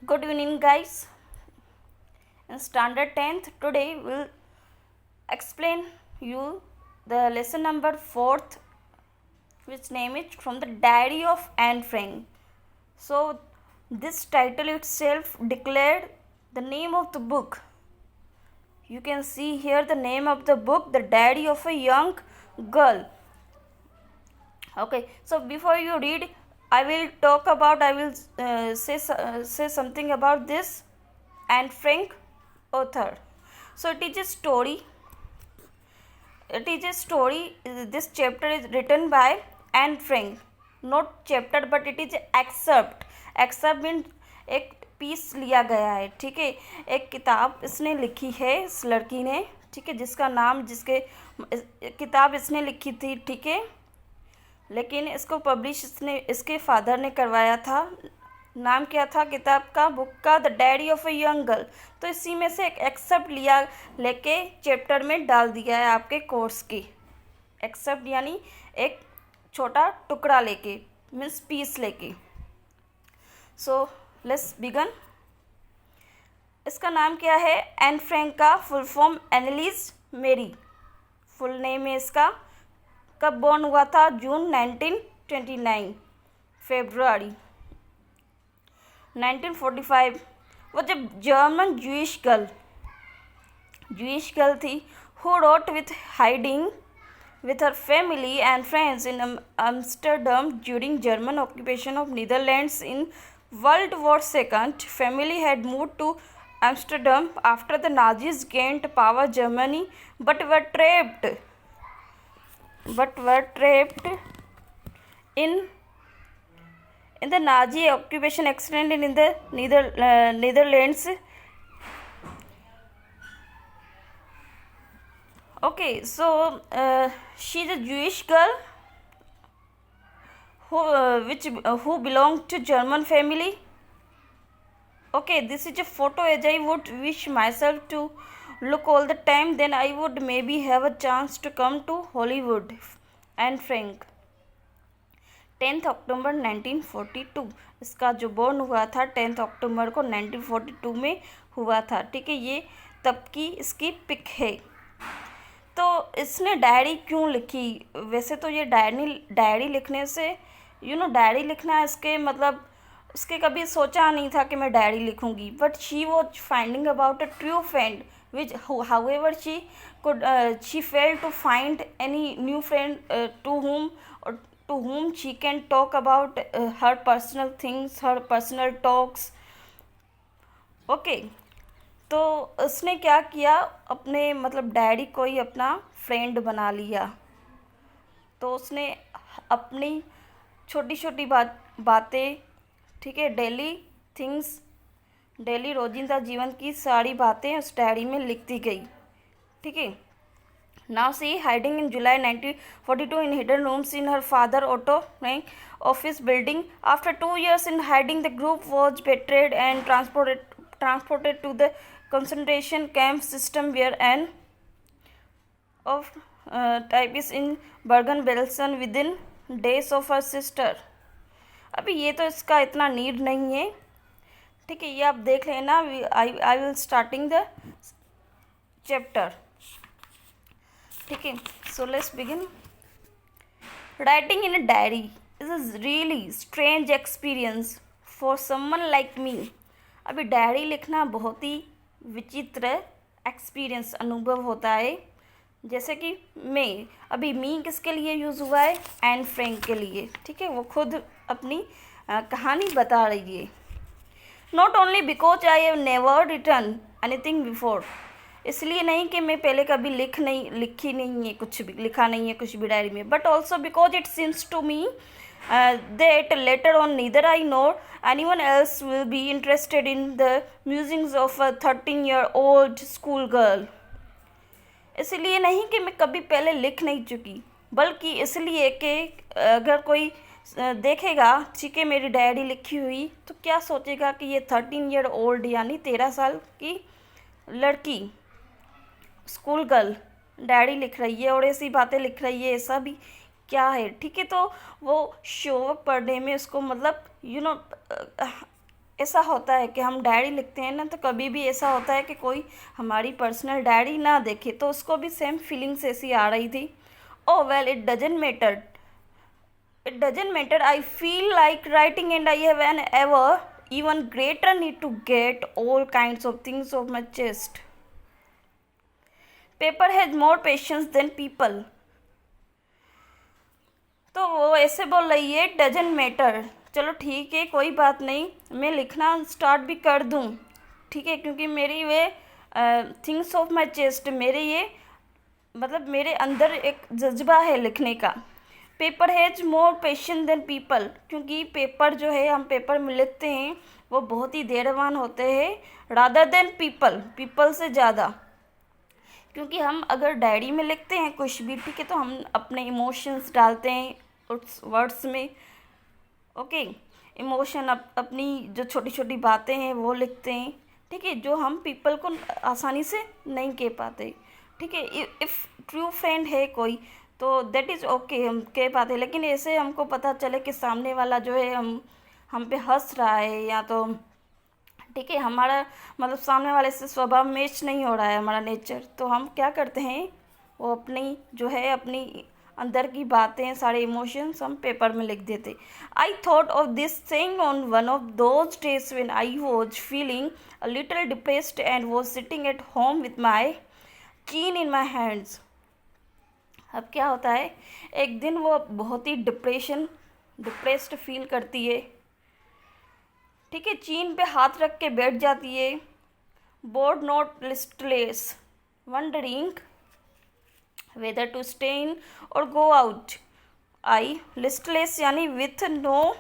Good evening, guys. In standard 10th, today we'll explain you the lesson number 4th, which name is From the Diary of Anne Frank. So, this title itself declared the name of the book. You can see here the name of the book, The Diary of a Young Girl. Okay, so before you read, I will say something about this Anne Frank author. So it is a story. This chapter is written by Anne Frank. Not chapter, but it is excerpt. Excerpt means एक piece लिया गया है, ठीक है। एक किताब इसने लिखी है, इस लड़की ने, ठीक है, जिसका नाम किताब इसने लिखी थी, ठीक है, लेकिन इसको पब्लिश इसके फादर ने करवाया था। नाम क्या था किताब का, बुक का? The diary of a young girl. तो इसी में से एक एक्सेप्ट लेके चैप्टर में डाल दिया है आपके कोर्स की। एक्सेप्ट यानी एक छोटा टुकड़ा लेके, मीन्स पीस लेके। So let's begin. इसका नाम क्या है? एन फ्रैंक का full form Annelies Marie, full name है इसका। कब बॉर्न हुआ था? June 1929, February 1945। वो जब जर्मन जूइश गर्ल थी, who wrote with hiding with her family and friends in Amsterdam during German occupation of Netherlands in World War II. Family had moved to Amsterdam after the Nazis gained power Germany, but were trapped in the Nazi occupation extended in the Netherlands. Okay, so she's a Jewish girl who belonged to German family. Okay, this is a photo. As I would wish myself to look all the time, then I would maybe have a chance to come to Hollywood. Anne Frank, 10th अक्टूबर 1942। इसका जो born हुआ था 10th अक्टूबर को 1942 में हुआ था, ठीक है। ये तब की इसकी पिक है। तो इसने डायरी क्यों लिखी? वैसे तो ये डायरी लिखने से डायरी लिखना इसके मतलब उसके कभी सोचा नहीं था कि मैं डायरी लिखूंगी, but she was finding about a true friend which however she failed to find any new friend to whom she can talk about her personal things, her personal talks. Okay, तो उसने क्या किया, अपने मतलब diary को ही अपना friend बना लिया। तो उसने अपनी छोटी छोटी बातें, ठीक है, डेली रोजिंदा जीवन की सारी बातें उस डायरी में लिखती गई, ठीक है। Now she hiding in July 1942 in hidden rooms in her father Otto Frank office building. After 2 years in hiding, the group was betrayed and transported to the concentration camp system where an of type is in Bergen-Belsen within days of her sister. अभी ये तो इसका इतना need नहीं है, ठीक है, ये आप देख लेना। I will starting the chapter, ठीक है। So let's begin. Writing in a diary is a really strange experience for someone like me. अभी डायरी लिखना बहुत ही विचित्र एक्सपीरियंस, अनुभव होता है। जैसे कि मी किसके लिए यूज़ हुआ है? एन फ्रैंक के लिए, ठीक है। वो खुद अपनी कहानी बता रही है। Not only because I have never written anything before, इसलिए नहीं कि मैं पहले कभी लिखा नहीं है कुछ भी डायरी में, but also because it seems to me that later on neither I nor anyone else will be interested in the musings of a 13-year-old school girl. इसलिए नहीं कि मैं कभी पहले लिख नहीं चुकी, बल्कि इसलिए कि अगर कोई देखेगा, ठीक है, मेरी डायरी लिखी हुई, तो क्या सोचेगा कि ये 13-year-old यानी 13 साल की लड़की, स्कूल गर्ल डायरी लिख रही है और ऐसी बातें लिख रही है, ऐसा भी क्या है, ठीक है। तो वो शो पढ़ने में उसको मतलब ऐसा होता है कि हम डायरी लिखते हैं ना, तो कभी भी ऐसा होता है कि कोई हमारी पर्सनल डायरी ना देखे, तो उसको भी सेम फीलिंग्स ऐसी आ रही थी। Oh well, it doesn't matter, it doesn't matter, I feel like writing and I have an ever even greater need to get all kinds of things off my chest. Paper has more patience than people. तो वो ऐसे बोल रही है, doesn't matter, चलो ठीक है कोई बात नहीं, मैं लिखना स्टार्ट भी कर दूँ, ठीक है, क्योंकि मेरी way things of my chest, मेरे ये मतलब मेरे अंदर एक जज्बा है लिखने का। Paper has more patience than people, क्योंकि पेपर जो है हम पेपर में लिखते हैं वो बहुत ही धैर्यवान होते हैं, रादर देन पीपल से ज़्यादा। क्योंकि हम अगर डायरी में लिखते हैं कुछ भी, ठीक है, तो हम अपने इमोशंस डालते हैं उस वर्ड्स में, ओके, इमोशन अपनी जो छोटी छोटी बातें हैं वो लिखते हैं, ठीक है, जो हम पीपल को आसानी से नहीं कह पाते, ठीक है। इफ़ ट्रू फ्रेंड है कोई तो दैट इज़ ओके, हम कह पाते, लेकिन ऐसे हमको पता चले कि सामने वाला जो है हम पे हंस रहा है, या तो ठीक है हमारा मतलब सामने वाले से स्वभाव मैच नहीं हो रहा है हमारा नेचर, तो हम क्या करते हैं, वो अपनी जो है अपनी अंदर की बातें, सारे इमोशंस हम पेपर में लिख देते। I thought of this thing on one of those days when I was feeling a little depressed and was sitting at home with my चीन इन माई हैंड्स। अब क्या होता है, एक दिन वो बहुत ही डिप्रेस्ड फील करती है, ठीक है, चीन पे हाथ रख के बैठ जाती है, bored not listless, wondering whether to stay in or go out. I listless यानी विथ नो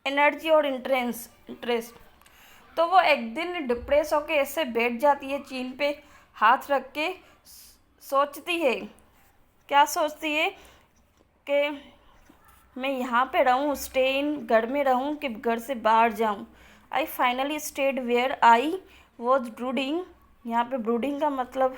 एनर्जी और इंटरेस्ट। तो वो एक दिन डिप्रेस होके ऐसे बैठ जाती है, चीन पे हाथ रख के, सोचती है, क्या सोचती है कि मैं यहाँ पे रहूँ, स्टे इन, घर में रहूँ कि घर से बाहर जाऊँ। I finally stayed where I was brooding, यहाँ पे ब्रूडिंग का मतलब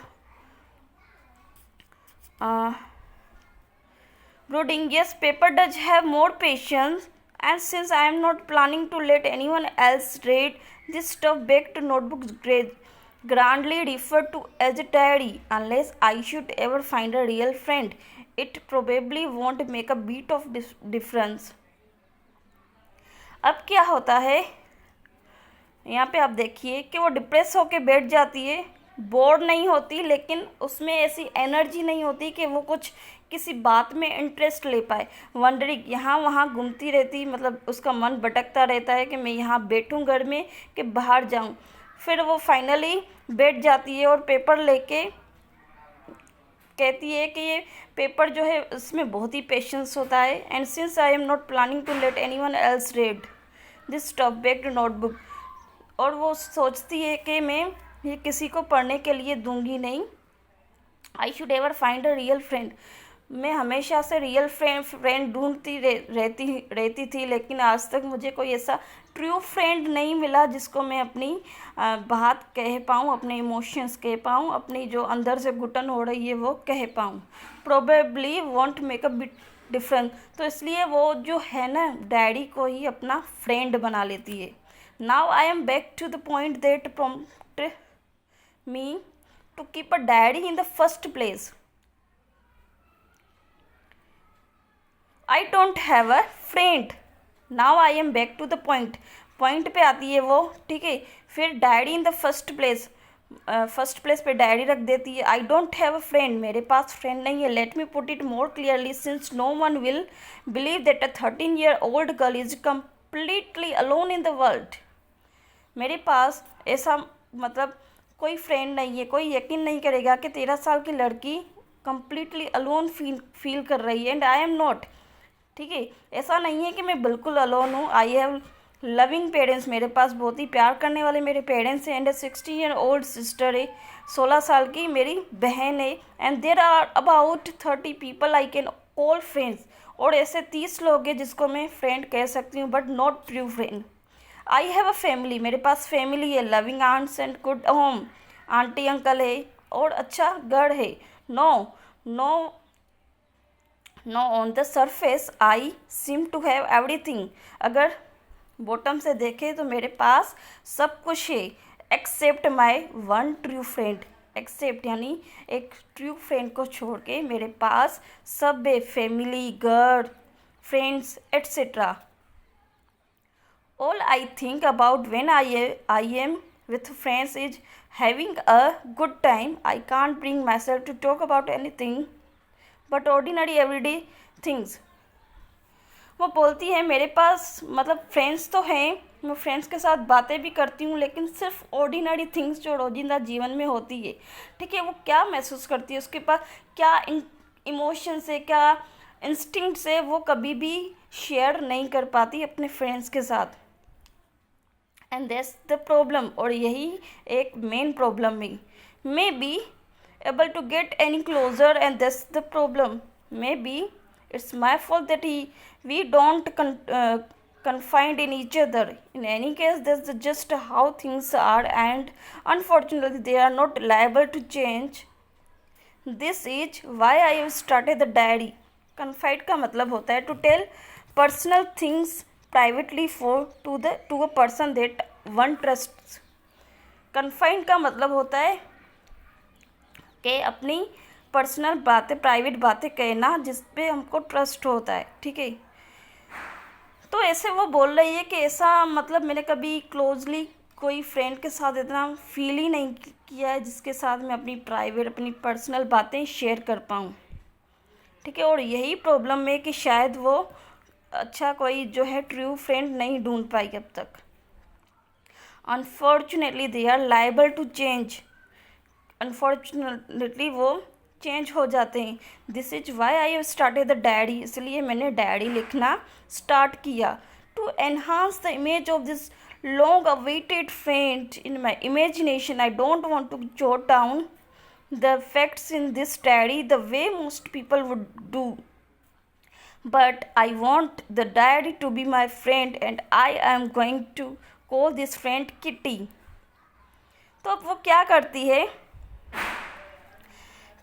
brooding. Yes, paper does have more patience, and since I am not planning to let anyone else read this stuff back to notebooks grandly referred to as a diary, unless I should ever find a real friend, it probably won't make a bit of difference. अब क्या होता है यहाँ पे, आप देखिए कि वो डिप्रेस होके बैठ जाती है, बोर्ड नहीं होती, लेकिन उसमें ऐसी एनर्जी नहीं होती कि वो कुछ किसी बात में इंटरेस्ट ले पाए, वंडरिंग यहाँ वहाँ घूमती रहती, मतलब उसका मन भटकता रहता है कि मैं यहाँ बैठूँ घर में कि बाहर जाऊँ। फिर वो फाइनली बैठ जाती है और पेपर लेके कहती है कि ये पेपर जो है उसमें बहुत ही पेशेंस होता है, and since I am not planning to let anyone else read this stuff back to notebook, और वो सोचती है कि मैं ये किसी को पढ़ने के लिए दूंगी नहीं। I should ever find a real friend, मैं हमेशा से रियल फ्रेंड ढूंढती रहती थी, लेकिन आज तक मुझे कोई ऐसा ट्रू फ्रेंड नहीं मिला जिसको मैं अपनी बात कह पाऊँ, अपने इमोशंस कह पाऊँ, अपनी जो अंदर से घुटन हो रही है वो कह पाऊँ। Probably want make a bit difference, तो इसलिए वो जो है ना डैडी को ही अपना फ्रेंड बना लेती है। Now I am back to the point that prompted me to keep a diary in the first place. I don't have a friend. Now I am back to the point. Point पे आती है वो, ठीक है, फिर diary in the first place पे diary रख देती है। I don't have a friend, मेरे पास फ्रेंड नहीं है। Let me put it more clearly, since no one will believe that a 13-year-old girl is completely alone in the world. मेरे पास ऐसा मतलब कोई फ्रेंड नहीं है, कोई यकीन नहीं करेगा कि 13 साल की लड़की कम्प्लीटली अलोन फील कर रही है, एंड आई एम नॉट, ठीक है, ऐसा नहीं है कि मैं बिल्कुल अलोन हूँ। आई हैव लविंग पेरेंट्स, मेरे पास बहुत ही प्यार करने वाले मेरे पेरेंट्स हैं, एंड 16-year-old सिस्टर है, 16 साल की मेरी बहन है, and there are about 30 people I can call friends, और ऐसे 30 लोग हैं जिसको मैं फ्रेंड कह सकती हूँ, but not true friend. I have a family, मेरे पास फैमिली है, loving aunts and good home, aunty uncle है और अच्छा घर है। No on the surface I seem to have everything, अगर बॉटम से देखे तो मेरे पास सब कुछ है except my one true friend. Except यानी एक ट्रू फ्रेंड को छोड़ के मेरे पास सब है, family, girl, friends etcetera. All I think about when I am with friends is having a good time. I can't bring myself to talk about anything but ordinary everyday things. वो बोलती है मेरे पास मतलब फ्रेंड्स तो हैं, मैं friends के साथ बातें भी करती हूँ, लेकिन सिर्फ ऑर्डिनरी थिंग्स जो रोजिंदा जीवन में होती है, ठीक है, वो क्या महसूस करती है, उसके पास क्या इमोशंस है, क्या इंस्टिंक्ट्स है, वो कभी भी शेयर नहीं कर पाती अपने फ्रेंड्स के साथ। एंड दैट्स द प्रॉब्लम, और यही एक मेन प्रॉब्लम है। May be able to get any closure and that's the problem. May be it's my fault that we don't confined in each other. In any case, that's just how things are, and unfortunately they are not liable to change. This is why I have started the diary. Confide का मतलब होता है to tell personal things privately to a person that one trusts. Confide का मतलब होता है कि अपनी पर्सनल बातें, प्राइवेट बातें कहना जिस पे हमको ट्रस्ट होता है, ठीक है। तो ऐसे वो बोल रही है कि ऐसा मतलब मैंने कभी क्लोजली कोई फ्रेंड के साथ इतना फील ही नहीं किया है जिसके साथ मैं अपनी प्राइवेट, अपनी पर्सनल बातें शेयर कर पाऊँ, ठीक है। और यही प्रॉब्लम है कि शायद वो अच्छा कोई जो है ट्रू फ्रेंड नहीं ढूंढ पाई अब तक। Unfortunately they are liable to change. Unfortunately वो चेंज हो जाते हैं। This is why I have started the diary, इसलिए मैंने डायरी लिखना स्टार्ट किया। To enhance the image of this long awaited friend in my imagination, I don't want to jot down the facts in this diary the way most people would do, but I want the diary to be my friend and I am going to call this friend Kitty. तो अब वो क्या करती है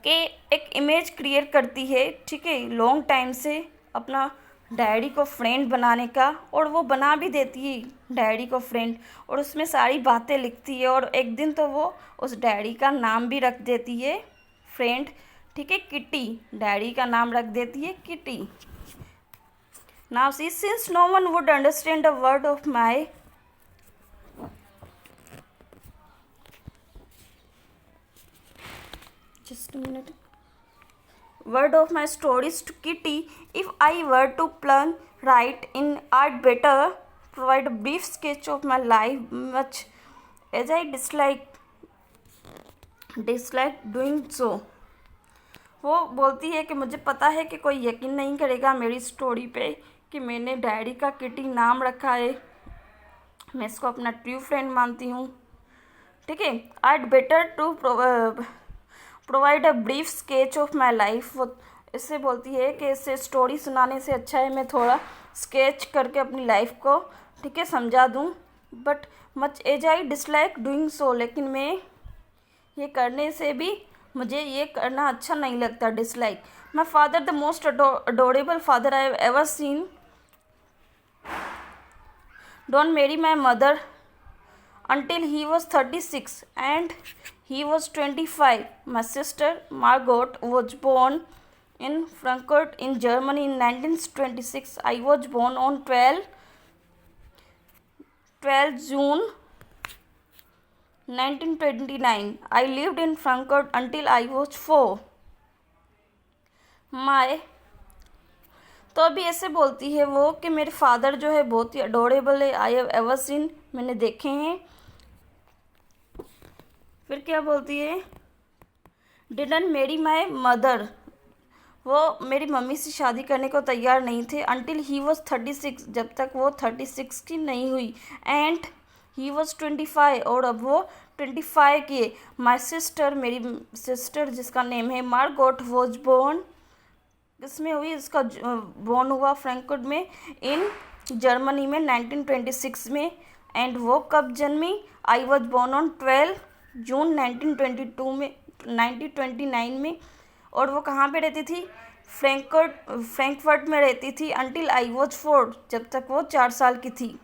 कि एक image create करती है, ठीक है, लॉन्ग टाइम से अपना डायरी को फ्रेंड बनाने का, और वो बना भी देती है डायरी को फ्रेंड, और उसमें सारी बातें लिखती है, और एक दिन तो वो उस डायरी का नाम भी रख देती है फ्रेंड, ठीक है, किटी। डायरी का नाम रख देती है Kitty. Now see since no one would understand the word of my just a minute word of my stories to Kitty, if I were to plan write in I'd better provide a brief sketch of my life, much as I dislike doing so. वो बोलती है कि मुझे पता है कि कोई यकीन नहीं करेगा मेरी स्टोरी पे कि मैंने डायरी का किटी नाम रखा है, मैं इसको अपना ट्रू फ्रेंड मानती हूँ, ठीक है। I'd better to provide a brief sketch of my life. वो इससे बोलती है कि इससे स्टोरी सुनाने से अच्छा है मैं थोड़ा स्केच करके अपनी लाइफ को, ठीक है, समझा दूँ। But much as I dislike doing so, लेकिन मैं ये करने से भी मुझे ये करना अच्छा नहीं लगता, dislike. My father the most adorable father I have ever seen, don't marry my mother until he was 36 and he was 25. My sister Margot was born in Frankfurt in Germany in 1926. I was born on 12 June 1929. I lived in Frankfurt until I was 4. My तो अभी ऐसे बोलती है वो कि मेरे father जो है बहुत ही अडोरेबल है, आई हैव एवर सीन, मैंने देखे हैं। फिर क्या बोलती है, डिडंट मैरी माई मदर, वो मेरी मम्मी से शादी करने को तैयार नहीं थे। अनटिल ही वॉज 36, जब तक वो 36 की नहीं हुई। एंड ही वॉज 25, और अब वो 25 की। माई सिस्टर, मेरी सिस्टर जिसका नेम है मार्गोट, वॉज बोर्न, इसमें हुई, इसका बोर्न हुआ फ्रैंकफर्ट में इन जर्मनी में 1926 में। एंड वो कब जन्मी, आई वॉज बोर्न ऑन 12 जून 1929 में। और वो कहाँ पे रहती थी, फ्रैंकफर्ट में रहती थी। अनटिल आई वॉज 4, जब तक वो 4 साल की थी।